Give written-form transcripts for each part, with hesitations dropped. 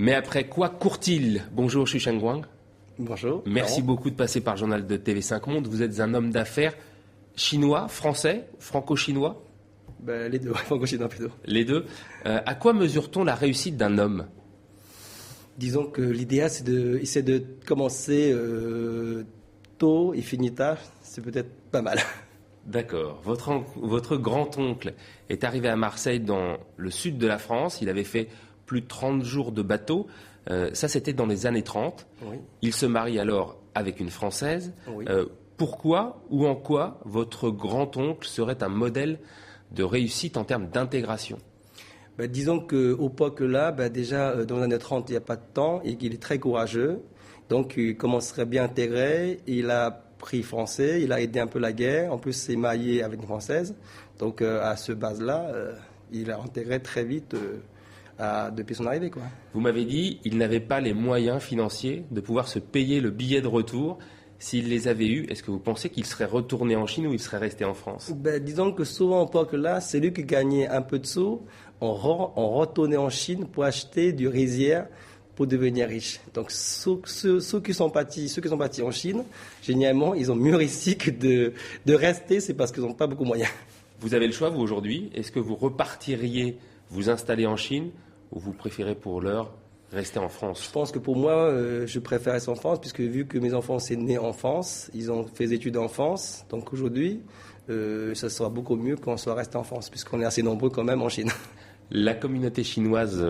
Mais après quoi court-il ? Bonjour Xu Shengguang. Bonjour. Merci beaucoup de passer par le journal de TV5 Monde. Vous êtes un homme d'affaires chinois, français, franco-chinois ? Les deux, franco-chinois plutôt. Les deux. À quoi mesure-t-on la réussite d'un homme ? Disons que l'idéal, c'est de commencer tôt et finir tard. C'est peut-être pas mal. D'accord. Votre grand-oncle est arrivé à Marseille dans le sud de la France. Il avait fait plus de 30 jours de bateau. Ça, c'était dans les années 30. Oui. Il se marie alors avec une Française. Oui. Pourquoi ou en quoi votre grand-oncle serait un modèle de réussite en termes d'intégration ? Disons qu'au époque-là, déjà dans les années 30, il n'y a pas de temps et qu'il est très courageux. Donc il commencerait bien intégré. Il a pris français, il a aidé un peu la guerre. En plus, c'est marié avec une Française. Donc à ce base-là, il a intégré très vite depuis son arrivée, quoi. Vous m'avez dit qu'il n'avait pas les moyens financiers de pouvoir se payer le billet de retour. S'il les avait eus, est-ce que vous pensez qu'il serait retourné en Chine ou il serait resté en France ? Disons que souvent, à l'époque-là, c'est lui qui gagnait un peu de sous. On retournait en Chine pour acheter du rizière pour devenir riche. Donc ceux qui sont partis en Chine, généralement, ils ont mieux réussi que de rester. C'est parce qu'ils n'ont pas beaucoup de moyens. Vous avez le choix, vous, aujourd'hui. Est-ce que vous repartiriez vous installer en Chine ou vous préférez pour l'heure rester en France ? Je pense que pour moi, je préfère rester en France, puisque vu que mes enfants sont nés en France, ils ont fait des études en France. Donc aujourd'hui, ça sera beaucoup mieux qu'on soit resté en France, puisqu'on est assez nombreux quand même en Chine. La communauté chinoise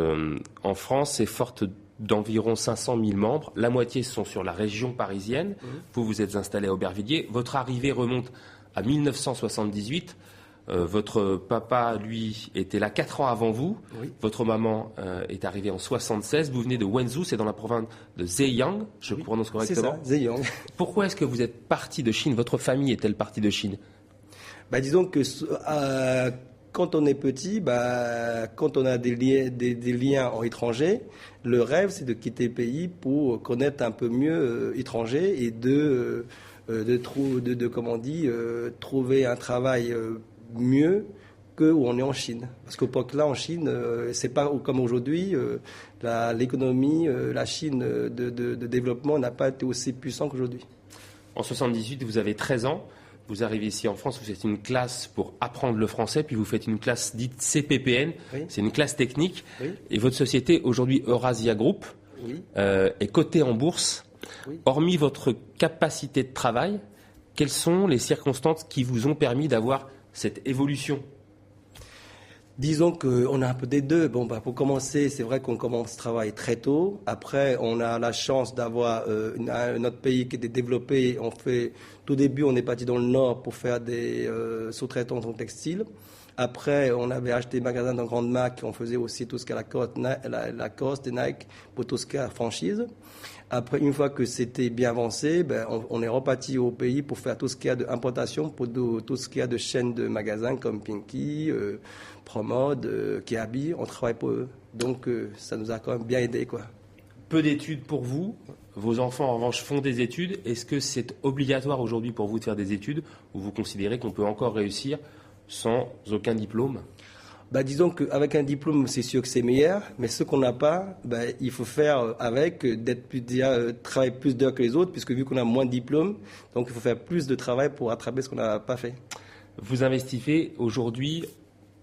en France est forte d'environ 500 000 membres. La moitié sont sur la région parisienne. Vous vous êtes installé à Aubervilliers. Votre arrivée remonte à 1978. Votre papa, lui, était là 4 ans avant vous. Oui. Votre maman est arrivée en 1976. Vous venez de Wenzhou, c'est dans la province de Zhejiang. Je prononce correctement. C'est ça, Zhejiang. Pourquoi est-ce que vous êtes parti de Chine ? Votre famille est-elle partie de Chine ? Disons que quand on est petit, quand on a des liens en étranger, le rêve, c'est de quitter le pays pour connaître un peu mieux l'étranger et trouver un travail mieux que où on est en Chine. Parce qu'au époque-là, en Chine, c'est pas comme aujourd'hui, l'économie, la Chine de développement n'a pas été aussi puissant qu'aujourd'hui. En 1978, vous avez 13 ans. Vous arrivez ici en France, vous faites une classe pour apprendre le français, puis vous faites une classe dite CPPN, oui. C'est une classe technique. Oui. Et votre société, aujourd'hui Eurasia Group, oui. Est cotée en bourse. Oui. Hormis votre capacité de travail, quelles sont les circonstances qui vous ont permis d'avoir cette évolution ? Disons qu'on a un peu des deux. Pour commencer, c'est vrai qu'on commence à travailler très tôt. Après, on a la chance d'avoir notre pays qui est développé. Tout début, on est parti dans le nord pour faire des sous-traitants en textile. Après, on avait acheté des magasins dans grande marque. On faisait aussi tout ce qu'est Lacoste et Nike pour tout ce qu'est franchise. Après, une fois que c'était bien avancé, on est reparti au pays pour faire tout ce qu'il y a d'importation, pour tout ce qu'il y a de chaînes de magasins comme Pinky, Promode, Kiabi. On travaille pour eux. Donc, ça nous a quand même bien aidé, quoi. Peu d'études pour vous. Vos enfants, en revanche, font des études. Est-ce que c'est obligatoire aujourd'hui pour vous de faire des études ou vous considérez qu'on peut encore réussir sans aucun diplôme ? Disons qu'avec un diplôme, c'est sûr que c'est meilleur, mais ce qu'on n'a pas, il faut faire avec, travailler plus d'heures que les autres, puisque vu qu'on a moins de diplômes, donc il faut faire plus de travail pour rattraper ce qu'on n'a pas fait. Vous investissez aujourd'hui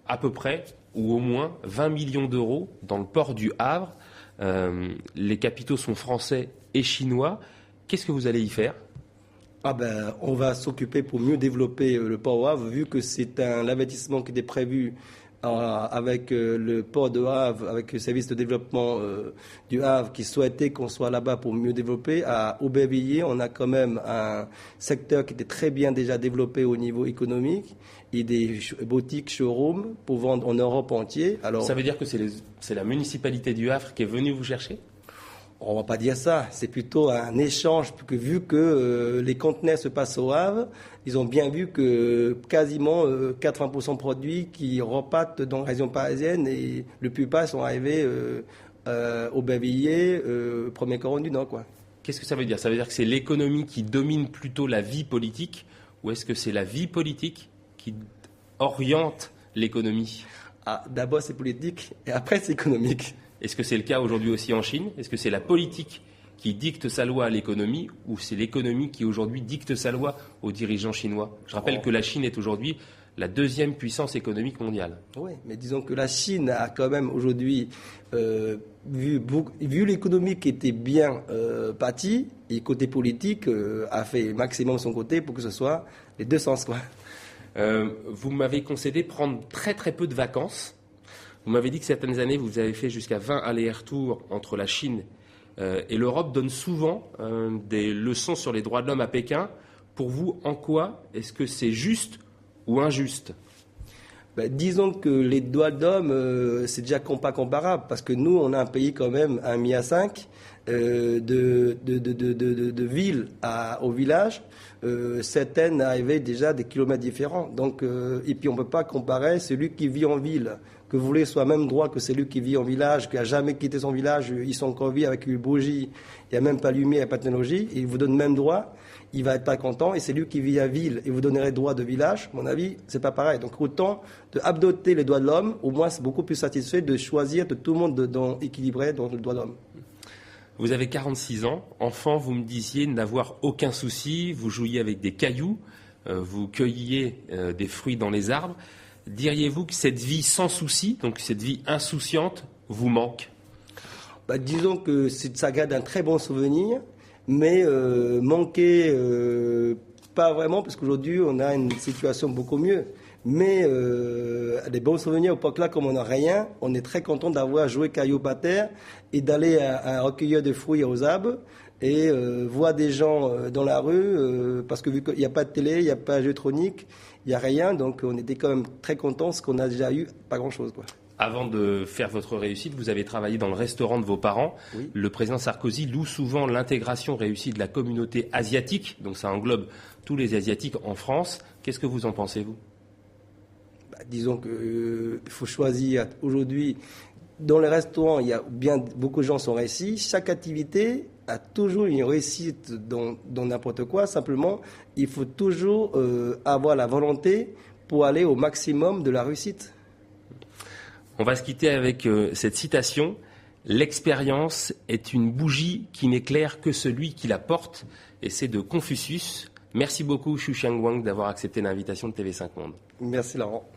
à peu près, ou au moins, 20 millions d'euros dans le port du Havre. Les capitaux sont français et chinois. Qu'est-ce que vous allez y faire ? On va s'occuper pour mieux développer le port au Havre, vu que c'est un investissement qui était prévu avec le port de Havre, avec le service de développement du Havre qui souhaitait qu'on soit là-bas pour mieux développer. À Aubervilliers, on a quand même un secteur qui était très bien déjà développé au niveau économique et des boutiques showrooms pour vendre en Europe entière. Alors, ça veut dire que c'est la municipalité du Havre qui est venue vous chercher ? On ne va pas dire ça, c'est plutôt un échange, vu que les conteneurs se passent au Havre, ils ont bien vu que quasiment 80% de produits qui repartent dans la région parisienne et le plupart sont arrivés au Aubervilliers, premier coron du Nord, quoi. Qu'est-ce que ça veut dire ? Ça veut dire que c'est l'économie qui domine plutôt la vie politique, ou est-ce que c'est la vie politique qui oriente l'économie ? D'abord c'est politique et après c'est économique. Est-ce que c'est le cas aujourd'hui aussi en Chine? Est-ce que c'est la politique qui dicte sa loi à l'économie ou c'est l'économie qui aujourd'hui dicte sa loi aux dirigeants chinois? Je rappelle que la Chine est aujourd'hui la deuxième puissance économique mondiale. Oui, mais disons que la Chine a quand même aujourd'hui, vu l'économie qui était bien bâtie, et côté politique, a fait maximum de son côté pour que ce soit les deux sens, quoi. Vous m'avez concédé prendre très très peu de vacances. Vous m'avez dit que certaines années, vous avez fait jusqu'à 20 allers-retours entre la Chine et l'Europe, donne souvent des leçons sur les droits de l'homme à Pékin. Pour vous, en quoi est-ce que c'est juste ou injuste? Disons que les droits de l'homme, c'est déjà pas comparable, parce que nous, on a un pays quand même, 1,5 milliard de villes au village. Certaines arrivaient déjà des kilomètres différents. Donc, et puis on ne peut pas comparer celui qui vit en ville, que vous voulez soit même droit que celui qui vit en village, qui n'a jamais quitté son village, ils sont encore vie avec une bougie, il n'y a même pas lumière, il n'y a pas de technologie, et il vous donne même droit. Il va être pas content, et c'est lui qui vit à ville et vous donnerez droit de village. À mon avis, c'est pas pareil. Donc autant d'adopter les droits de l'homme, au moins c'est beaucoup plus satisfait de choisir de tout le monde équilibré dans le droit de l'homme. Vous avez 46 ans, enfant, vous me disiez n'avoir aucun souci, vous jouiez avec des cailloux, vous cueilliez des fruits dans les arbres. Diriez-vous que cette vie sans souci, donc cette vie insouciante, vous manque? Disons que ça garde un très bon souvenir. Mais manquer, pas vraiment, parce qu'aujourd'hui, on a une situation beaucoup mieux. Mais des bons souvenirs, au époque-là, comme on n'a rien, on est très content d'avoir joué caillou par terre et d'aller à un recueilleur de fruits aux arbres et voir des gens dans la rue, parce que vu qu'il n'y a pas de télé, il n'y a pas de jeu électronique, il n'y a rien, donc on était quand même très contents, ce qu'on a déjà eu, pas grand-chose, quoi. Avant de faire votre réussite, vous avez travaillé dans le restaurant de vos parents. Oui. Le président Sarkozy loue souvent l'intégration réussie de la communauté asiatique, donc ça englobe tous les Asiatiques en France. Qu'est-ce que vous en pensez, vous? Disons qu'il faut choisir. Aujourd'hui, dans les restaurants, il y a beaucoup de gens sont réussis. Chaque activité a toujours une réussite dans n'importe quoi. Simplement, il faut toujours avoir la volonté pour aller au maximum de la réussite. On va se quitter avec cette citation. L'expérience est une bougie qui n'éclaire que celui qui la porte. Et c'est de Confucius. Merci beaucoup, Xu Xiangwang, d'avoir accepté l'invitation de TV5 Monde. Merci, Laurent.